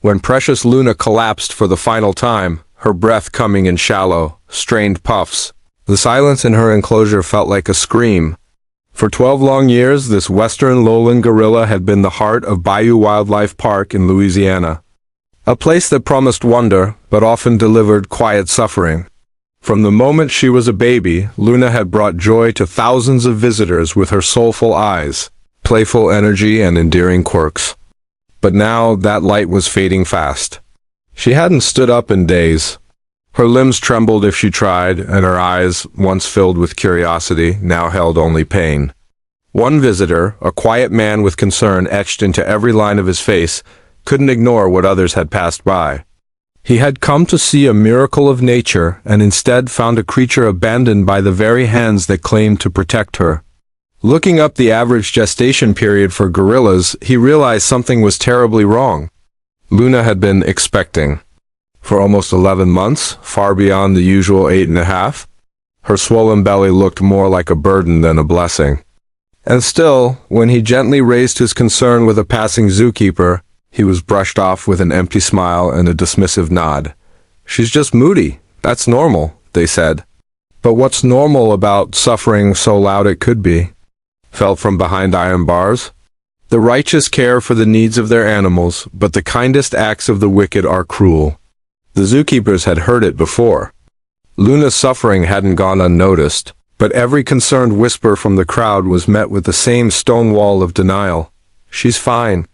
When precious Luna collapsed for the final time, her breath coming in shallow, strained puffs, the silence in her enclosure felt like a scream. For 12 long years, this western lowland gorilla had been the heart of Bayou Wildlife Park in Louisiana. A place that promised wonder, but often delivered quiet suffering. From the moment she was a baby, Luna had brought joy to thousands of visitors with her soulful eyes, playful energy, and endearing quirks. But now that light was fading fast. She hadn't stood up in days. Her limbs trembled if she tried, and her eyes, once filled with curiosity, now held only pain. One visitor, a quiet man with concern etched into every line of his face, couldn't ignore what others had passed by. He had come to see a miracle of nature and instead found a creature abandoned by the very hands that claimed to protect her. Looking up the average gestation period for gorillas, he realized something was terribly wrong. Luna had been expecting. For almost 11 months, far beyond the usual 8.5, her swollen belly looked more like a burden than a blessing. And still, when he gently raised his concern with a passing zookeeper, he was brushed off with an empty smile and a dismissive nod. "She's just moody. That's normal," they said. But what's normal about suffering so loud it could be? Felt from behind iron bars? The righteous care for the needs of their animals, but the kindest acts of the wicked are cruel. The zookeepers had heard it before. Luna's suffering hadn't gone unnoticed, but every concerned whisper from the crowd was met with the same stone wall of denial. "She's fine.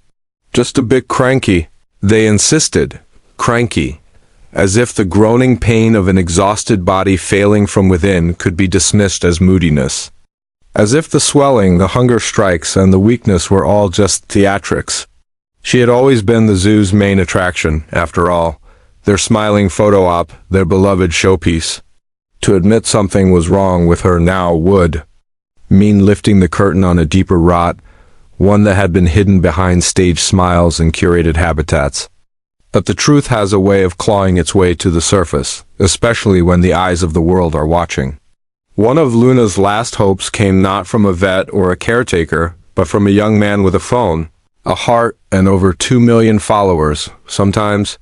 Just a bit cranky." They insisted. Cranky. As if the groaning pain of an exhausted body failing from within could be dismissed as moodiness. As if the swelling, the hunger strikes, and the weakness were all just theatrics. She had always been the zoo's main attraction, after all. Their smiling photo op, their beloved showpiece. To admit something was wrong with her now would mean lifting the curtain on a deeper rot, one that had been hidden behind staged smiles and curated habitats. But the truth has a way of clawing its way to the surface, especially when the eyes of the world are watching. One of Luna's last hopes came not from a vet or a caretaker, but from a young man with a phone, a heart, and over 2 million followers. Sometimes,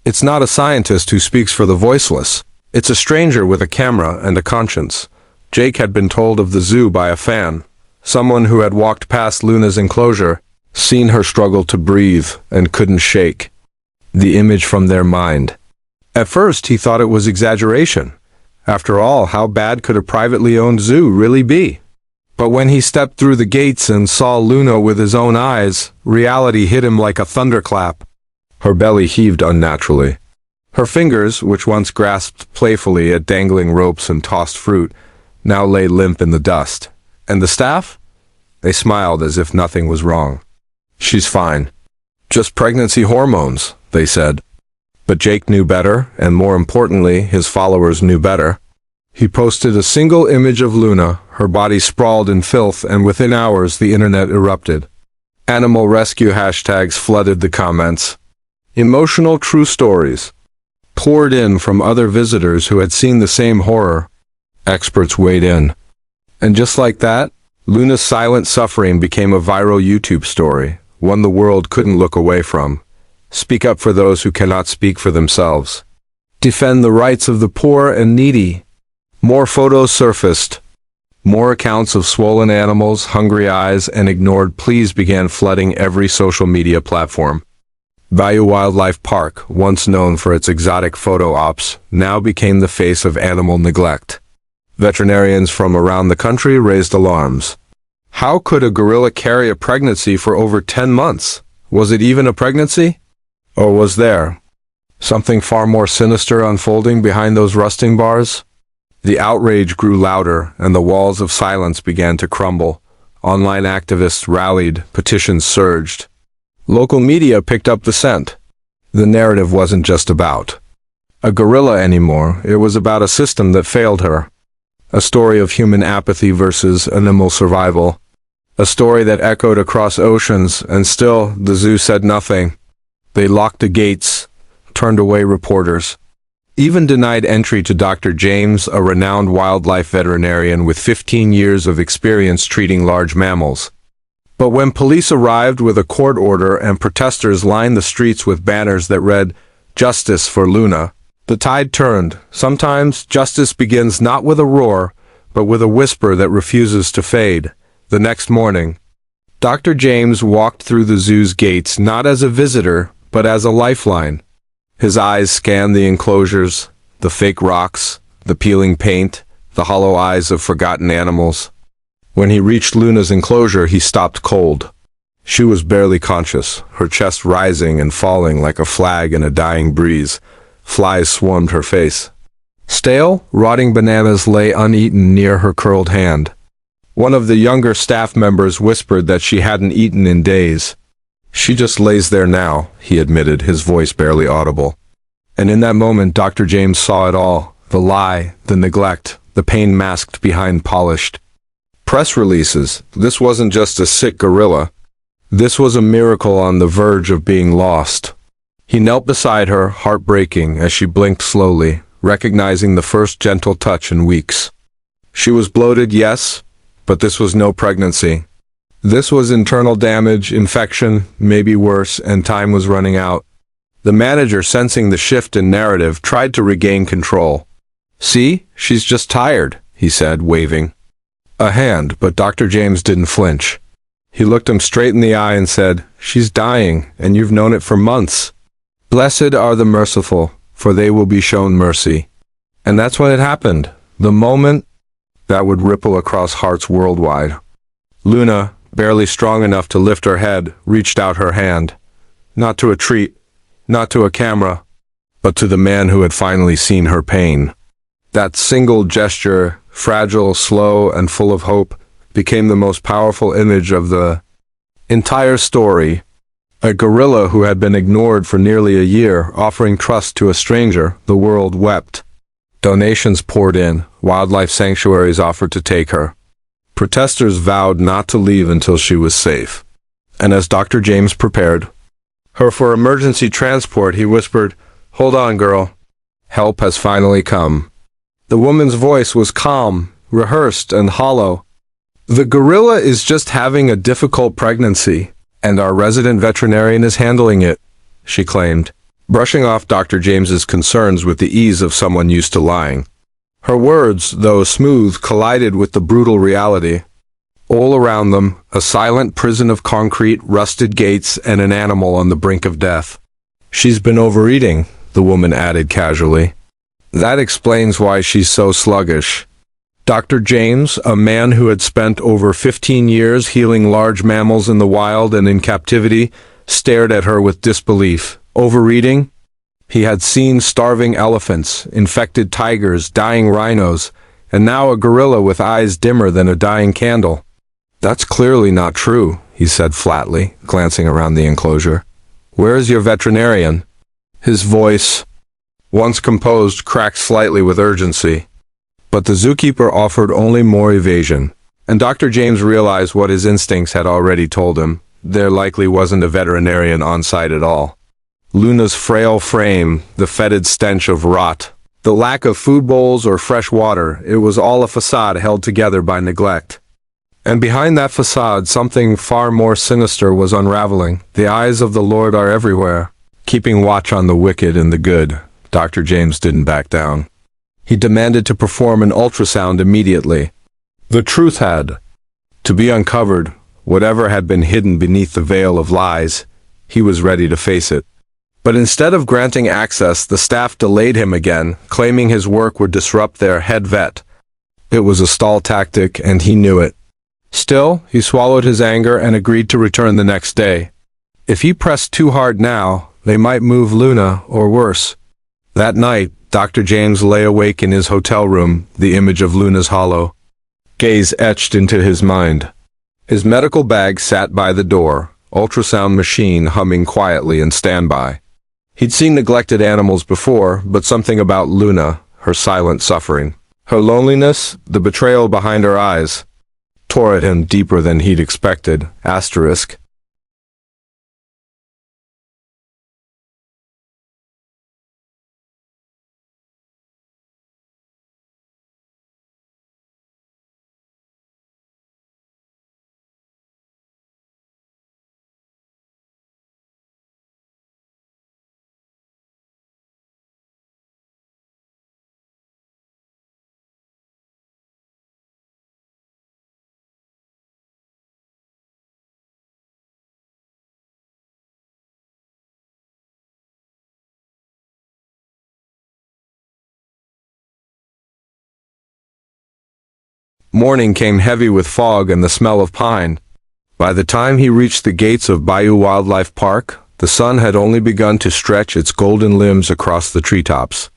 it's not a scientist who speaks for the voiceless. It's a stranger with a camera and a conscience. Jake had been told of the zoo by a fan, someone who had walked past Luna's enclosure, seen her struggle to breathe, and couldn't shake the image from their mind. At first, he thought it was exaggeration. After all, how bad could a privately owned zoo really be? But when he stepped through the gates and saw Luna with his own eyes, reality hit him like a thunderclap. Her belly heaved unnaturally. Her fingers, which once grasped playfully at dangling ropes and tossed fruit, now lay limp in the dust. And the staff? They smiled as if nothing was wrong. "She's fine. Just pregnancy hormones," they said. But Jake knew better, and more importantly, his followers knew better. He posted a single image of Luna, her body sprawled in filth, and within hours the internet erupted. Animal rescue hashtags flooded the comments. Emotional true stories poured in from other visitors who had seen the same horror. Experts weighed in. And just like that, Luna's silent suffering became a viral YouTube story, one the world couldn't look away from. Speak up for those who cannot speak for themselves. Defend the rights of the poor and needy. More photos surfaced. More accounts of swollen animals, hungry eyes, and ignored pleas began flooding every social media platform. Bayou Wildlife Park, once known for its exotic photo ops, now became the face of animal neglect. Veterinarians from around the country raised alarms. How could a gorilla carry a pregnancy for over 10 months? Was it even a pregnancy? Or was there something far more sinister unfolding behind those rusting bars? The outrage grew louder, and the walls of silence began to crumble. Online activists rallied, petitions surged. Local media picked up the scent. The narrative wasn't just about a gorilla anymore, it was about a system that failed her. A story of human apathy versus animal survival. A story that echoed across oceans, and still the zoo said nothing. They locked the gates, turned away reporters, even denied entry to Dr. James, a renowned wildlife veterinarian with 15 years of experience treating large mammals. But when police arrived with a court order and protesters lined the streets with banners that read, "Justice for Luna," the tide turned. Sometimes justice begins not with a roar, but with a whisper that refuses to fade. The next morning, Dr. James walked through the zoo's gates not as a visitor, but as a lifeline. His eyes scanned the enclosures, the fake rocks, the peeling paint, the hollow eyes of forgotten animals. When he reached Luna's enclosure, he stopped cold. She was barely conscious, her chest rising and falling like a flag in a dying breeze. Flies swarmed her face. Stale, rotting bananas lay uneaten near her curled hand. One of the younger staff members whispered that she hadn't eaten in days. "She just lays there now," he admitted, his voice barely audible. And in that moment, Dr. James saw it all. The lie, the neglect, the pain masked behind polished press releases. This wasn't just a sick gorilla. This was a miracle on the verge of being lost. He knelt beside her, heartbreaking, as she blinked slowly, recognizing the first gentle touch in weeks. She was bloated, yes, but this was no pregnancy. This was internal damage, infection, maybe worse, and time was running out. The manager, sensing the shift in narrative, tried to regain control. "See, she's just tired," he said, waving a hand, but Dr. James didn't flinch. He looked him straight in the eye and said, "She's dying, and you've known it for months. Blessed are the merciful, for they will be shown mercy." And that's when it happened. The moment that would ripple across hearts worldwide. Luna, barely strong enough to lift her head, reached out her hand. Not to a treat, not to a camera, but to the man who had finally seen her pain. That single gesture, fragile, slow, and full of hope, became the most powerful image of the entire story. A gorilla who had been ignored for nearly a year, offering trust to a stranger, the world wept. Donations poured in, wildlife sanctuaries offered to take her. Protesters vowed not to leave until she was safe. And as Dr. James prepared her for emergency transport, he whispered, "Hold on, girl. Help has finally come." The woman's voice was calm, rehearsed, and hollow. "The gorilla is just having a difficult pregnancy, and our resident veterinarian is handling it," she claimed, brushing off Dr. James's concerns with the ease of someone used to lying. Her words, though smooth, collided with the brutal reality. All around them, a silent prison of concrete, rusted gates, and an animal on the brink of death. "She's been overeating," the woman added casually. "That explains why she's so sluggish." Dr. James, a man who had spent over 15 years healing large mammals in the wild and in captivity, stared at her with disbelief. Overeating? He had seen starving elephants, infected tigers, dying rhinos, and now a gorilla with eyes dimmer than a dying candle. "That's clearly not true," he said flatly, glancing around the enclosure. "Where is your veterinarian?" His voice, once composed, cracked slightly with urgency. But the zookeeper offered only more evasion, and Dr. James realized what his instincts had already told him. There likely wasn't a veterinarian on site at all. Luna's frail frame, the fetid stench of rot, the lack of food bowls or fresh water, it was all a facade held together by neglect. And behind that facade, something far more sinister was unraveling. The eyes of the Lord are everywhere, keeping watch on the wicked and the good. Dr. James didn't back down. He demanded to perform an ultrasound immediately. The truth had to be uncovered. Whatever had been hidden beneath the veil of lies, he was ready to face it. But instead of granting access, the staff delayed him again, claiming his work would disrupt their head vet. It was a stall tactic, and he knew it. Still, he swallowed his anger and agreed to return the next day. If he pressed too hard now, they might move Luna, or worse. That night, Dr. James lay awake in his hotel room, the image of Luna's hollow gaze etched into his mind. His medical bag sat by the door, ultrasound machine humming quietly in standby. He'd seen neglected animals before, but something about Luna, her silent suffering, her loneliness, the betrayal behind her eyes, tore at him deeper than he'd expected. Asterisk. Morning came heavy with fog and the smell of pine. By the time he reached the gates of Bayou Wildlife Park, the sun had only begun to stretch its golden limbs across the treetops.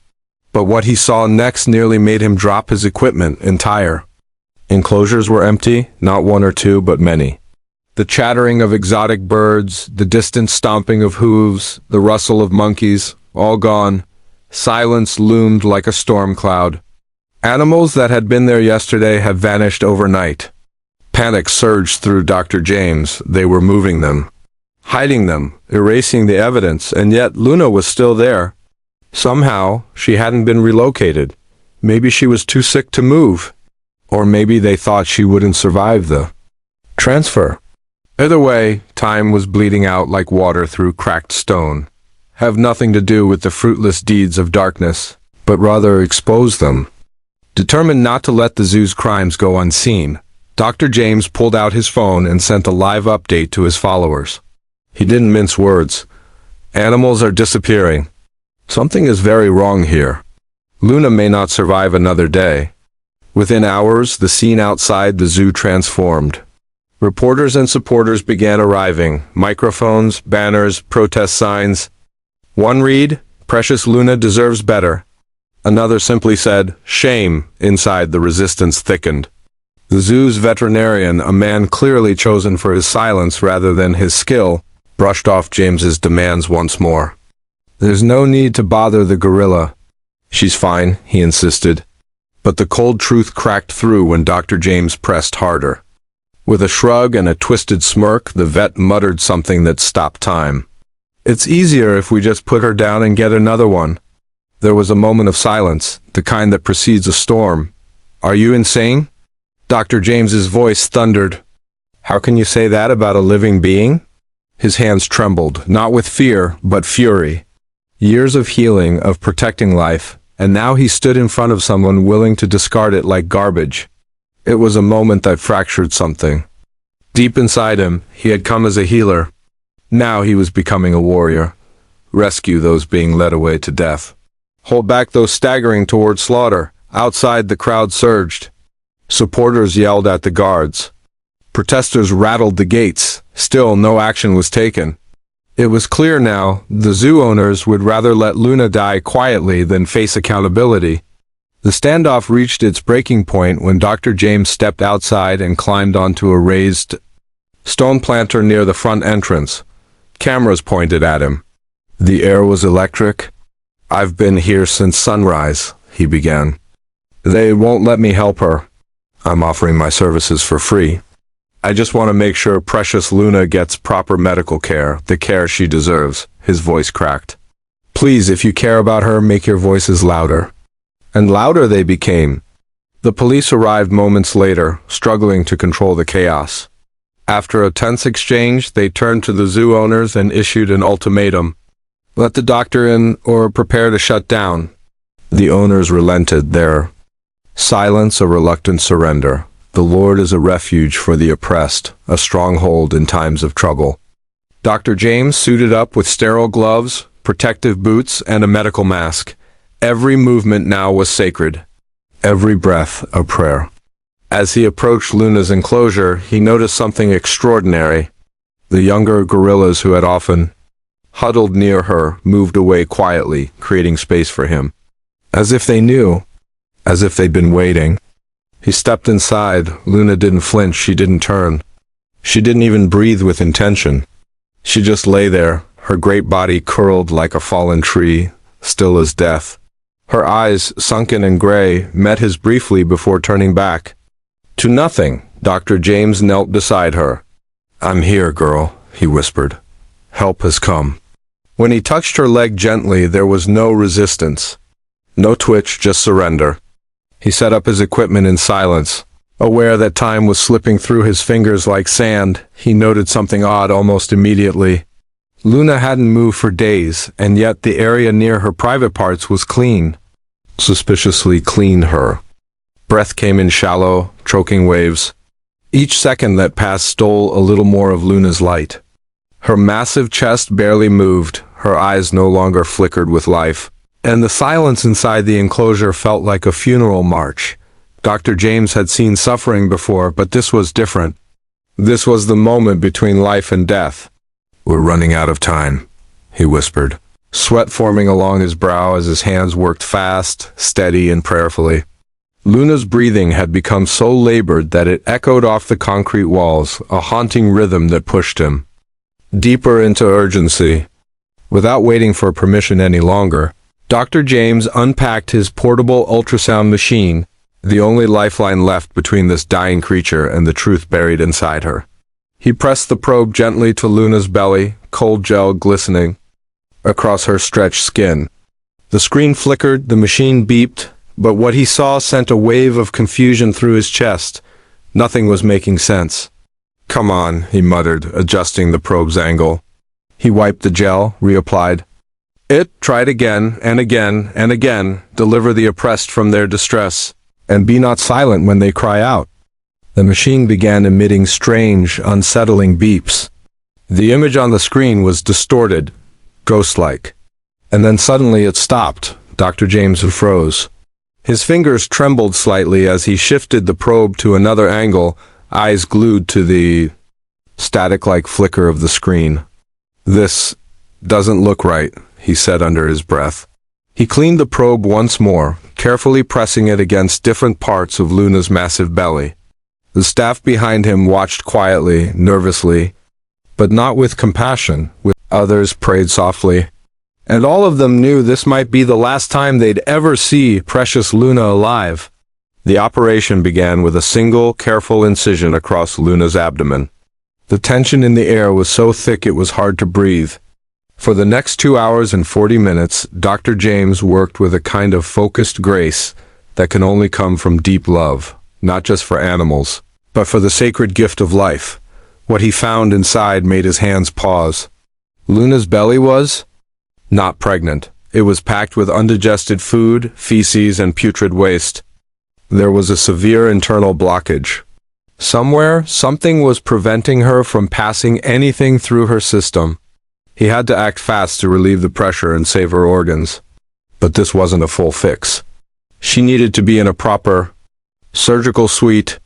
But what he saw next nearly made him drop his equipment entire. Enclosures were empty, not one or two, but many. The chattering of exotic birds, the distant stomping of hooves, the rustle of monkeys, all gone. Silence loomed like a storm cloud. Animals that had been there yesterday had vanished overnight. Panic surged through Dr. James. They were moving them, hiding them, erasing the evidence, and yet Luna was still there. Somehow, she hadn't been relocated. Maybe she was too sick to move. Or maybe they thought she wouldn't survive the transfer. Either way, time was bleeding out like water through cracked stone. Have nothing to do with the fruitless deeds of darkness, but rather expose them. Determined not to let the zoo's crimes go unseen, Dr. James pulled out his phone and sent a live update to his followers. He didn't mince words. Animals are disappearing. Something is very wrong here. Luna may not survive another day. Within hours, the scene outside the zoo transformed. Reporters and supporters began arriving, microphones, banners, protest signs. One read, "Precious Luna deserves better." Another simply said, "Shame," inside the resistance thickened. The zoo's veterinarian, a man clearly chosen for his silence rather than his skill, brushed off James's demands once more. "There's no need to bother the gorilla. She's fine," he insisted. But the cold truth cracked through when Dr. James pressed harder. With a shrug and a twisted smirk, the vet muttered something that stopped time. "It's easier if we just put her down and get another one." There was a moment of silence, the kind that precedes a storm. "Are you insane?" Dr. James's voice thundered. "How can you say that about a living being?" His hands trembled, not with fear, but fury. Years of healing, of protecting life, and now he stood in front of someone willing to discard it like garbage. It was a moment that fractured something. Deep inside him, he had come as a healer. Now he was becoming a warrior. Rescue those being led away to death. Hold back those staggering toward slaughter. Outside, the crowd surged. Supporters yelled at the guards. Protesters rattled the gates. Still, no action was taken. It was clear now, the zoo owners would rather let Luna die quietly than face accountability. The standoff reached its breaking point when Dr. James stepped outside and climbed onto a raised stone planter near the front entrance. Cameras pointed at him. The air was electric. "I've been here since sunrise," he began. "They won't let me help her. I'm offering my services for free. I just want to make sure precious Luna gets proper medical care, the care she deserves." His voice cracked. "Please, if you care about her, make your voices louder." And louder they became. The police arrived moments later, struggling to control the chaos. After a tense exchange, they turned to the zoo owners and issued an ultimatum. Let the doctor in, or prepare to shut down. The owners relented, their silence a reluctant surrender. The Lord is a refuge for the oppressed, a stronghold in times of trouble. Dr. James suited up with sterile gloves, protective boots, and a medical mask. Every movement now was sacred. Every breath a prayer. As he approached Luna's enclosure, he noticed something extraordinary. The younger gorillas who had often huddled near her moved away quietly, creating space for him. As if they knew, as if they'd been waiting. He stepped inside. Luna didn't flinch, she didn't turn. She didn't even breathe with intention. She just lay there, her great body curled like a fallen tree, still as death. Her eyes, sunken and gray, met his briefly before turning back. To nothing, Dr. James knelt beside her. "I'm here, girl," he whispered. "Help has come." When he touched her leg gently, there was no resistance. No twitch, just surrender. He set up his equipment in silence. Aware that time was slipping through his fingers like sand, he noted something odd almost immediately. Luna hadn't moved for days, and yet the area near her private parts was clean. Suspiciously clean her. Breath came in shallow, choking waves. Each second that passed stole a little more of Luna's light. Her massive chest barely moved, her eyes no longer flickered with life, and the silence inside the enclosure felt like a funeral march. Dr. James had seen suffering before, but this was different. This was the moment between life and death. "We're running out of time," he whispered, sweat forming along his brow as his hands worked fast, steady, and prayerfully. Luna's breathing had become so labored that it echoed off the concrete walls, a haunting rhythm that pushed him deeper into urgency. Without waiting for permission any longer, Dr. James unpacked his portable ultrasound machine, the only lifeline left between this dying creature and the truth buried inside her. He pressed the probe gently to Luna's belly, cold gel glistening across her stretched skin. The screen flickered, the machine beeped, but what he saw sent a wave of confusion through his chest. Nothing was making sense. "Come on," he muttered, adjusting the probe's angle. He wiped the gel, reapplied it, tried again and again and again, deliver the oppressed from their distress, and be not silent when they cry out. The machine began emitting strange, unsettling beeps. The image on the screen was distorted, ghost-like. And then suddenly it stopped. Dr. James froze. His fingers trembled slightly as he shifted the probe to another angle, eyes glued to the static-like flicker of the screen. "This doesn't look right," he said under his breath. He cleaned the probe once more, carefully pressing it against different parts of Luna's massive belly. The staff behind him watched quietly, nervously, but not with compassion. Others prayed softly. And all of them knew this might be the last time they'd ever see precious Luna alive. The operation began with a single, careful incision across Luna's abdomen. The tension in the air was so thick it was hard to breathe. For the next 2 hours and 40 minutes, Dr. James worked with a kind of focused grace that can only come from deep love, not just for animals, but for the sacred gift of life. What he found inside made his hands pause. Luna's belly was not pregnant. It was packed with undigested food, feces, and putrid waste. There was a severe internal blockage. Somewhere, something was preventing her from passing anything through her system. He had to act fast to relieve the pressure and save her organs. But this wasn't a full fix. She needed to be in a proper surgical suite.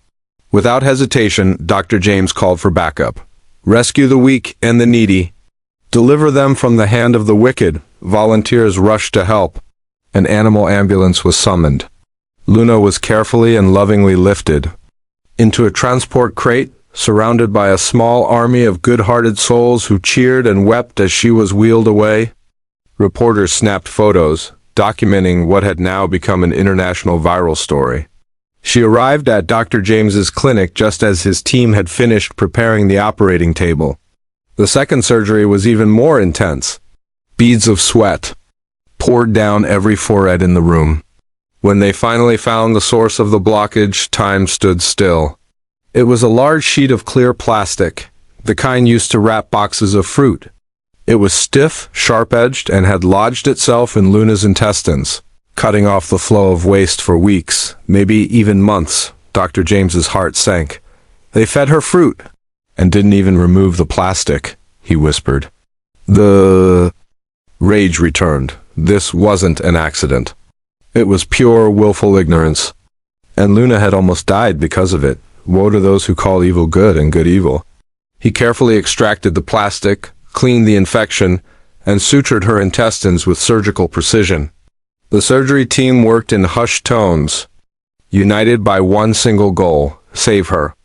Without hesitation, Dr. James called for backup. Rescue the weak and the needy. Deliver them from the hand of the wicked. Volunteers rushed to help. An animal ambulance was summoned. Luna was carefully and lovingly lifted into a transport crate, surrounded by a small army of good-hearted souls who cheered and wept as she was wheeled away. Reporters snapped photos, documenting what had now become an international viral story. She arrived at Dr. James's clinic just as his team had finished preparing the operating table. The second surgery was even more intense. Beads of sweat poured down every forehead in the room. When they finally found the source of the blockage, time stood still. It was a large sheet of clear plastic, the kind used to wrap boxes of fruit. It was stiff, sharp-edged, and had lodged itself in Luna's intestines, cutting off the flow of waste for weeks, maybe even months. Dr. James's heart sank. They fed her fruit, and didn't even remove the plastic, he whispered. The rage returned. This wasn't an accident. It was pure, willful ignorance. And Luna had almost died because of it. Woe to those who call evil good and good evil. He carefully extracted the plastic, cleaned the infection, and sutured her intestines with surgical precision. The surgery team worked in hushed tones, united by one single goal: save her.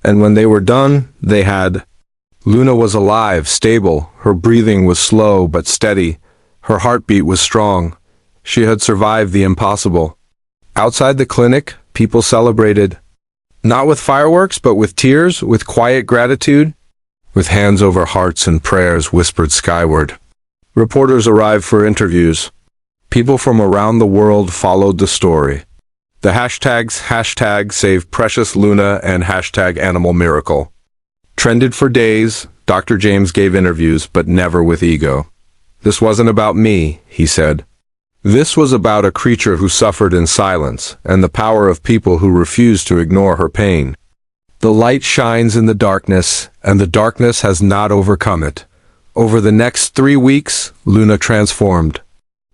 And when they were done, they had. Luna was alive, stable. Her breathing was slow but steady. Her heartbeat was strong. She had survived the impossible. Outside the clinic, people celebrated. Not with fireworks, but with tears, with quiet gratitude, with hands over hearts and prayers whispered skyward. Reporters arrived for interviews. People from around the world followed the story. The hashtags #SavePreciousLuna and #AnimalMiracle trended for days. Dr. James gave interviews, but never with ego. This wasn't about me, he said. This was about a creature who suffered in silence, and the power of people who refused to ignore her pain. The light shines in the darkness, and the darkness has not overcome it. Over the next 3 weeks, Luna transformed.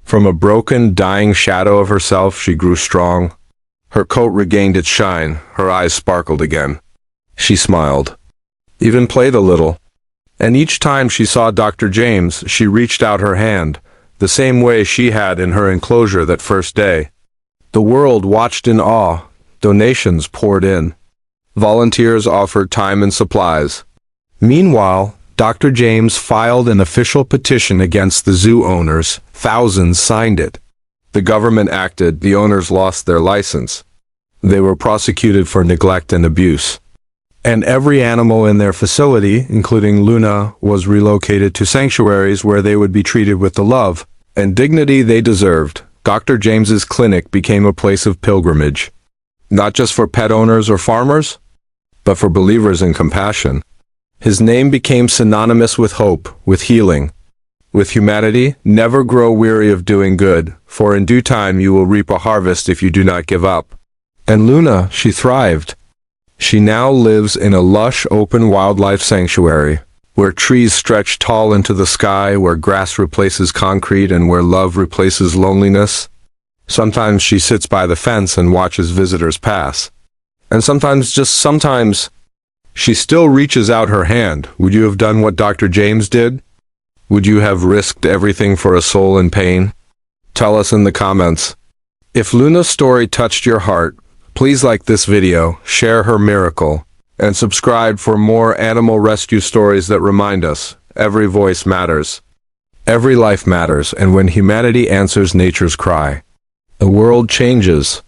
From a broken, dying shadow of herself, she grew strong. Her coat regained its shine, her eyes sparkled again. She smiled. Even played a little. And each time she saw Dr. James, she reached out her hand, the same way she had in her enclosure that first day. The world watched in awe. Donations poured in. Volunteers offered time and supplies. Meanwhile, Dr. James filed an official petition against the zoo owners. Thousands signed it. The government acted. The owners lost their license. They were prosecuted for neglect and abuse. And every animal in their facility, including Luna, was relocated to sanctuaries where they would be treated with the love and dignity they deserved. Dr. James's clinic became a place of pilgrimage, not just for pet owners or farmers, but for believers in compassion. His name became synonymous with hope, with healing, with humanity. Never grow weary of doing good, for in due time you will reap a harvest if you do not give up. And Luna, she thrived. She now lives in a lush, open wildlife sanctuary, where trees stretch tall into the sky, where grass replaces concrete, and where love replaces loneliness. Sometimes she sits by the fence and watches visitors pass. And sometimes, just sometimes, she still reaches out her hand. Would you have done what Dr. James did? Would you have risked everything for a soul in pain? Tell us in the comments. If Luna's story touched your heart, please like this video, share her miracle, and subscribe for more animal rescue stories that remind us, every voice matters. Every life matters, and when humanity answers nature's cry, the world changes.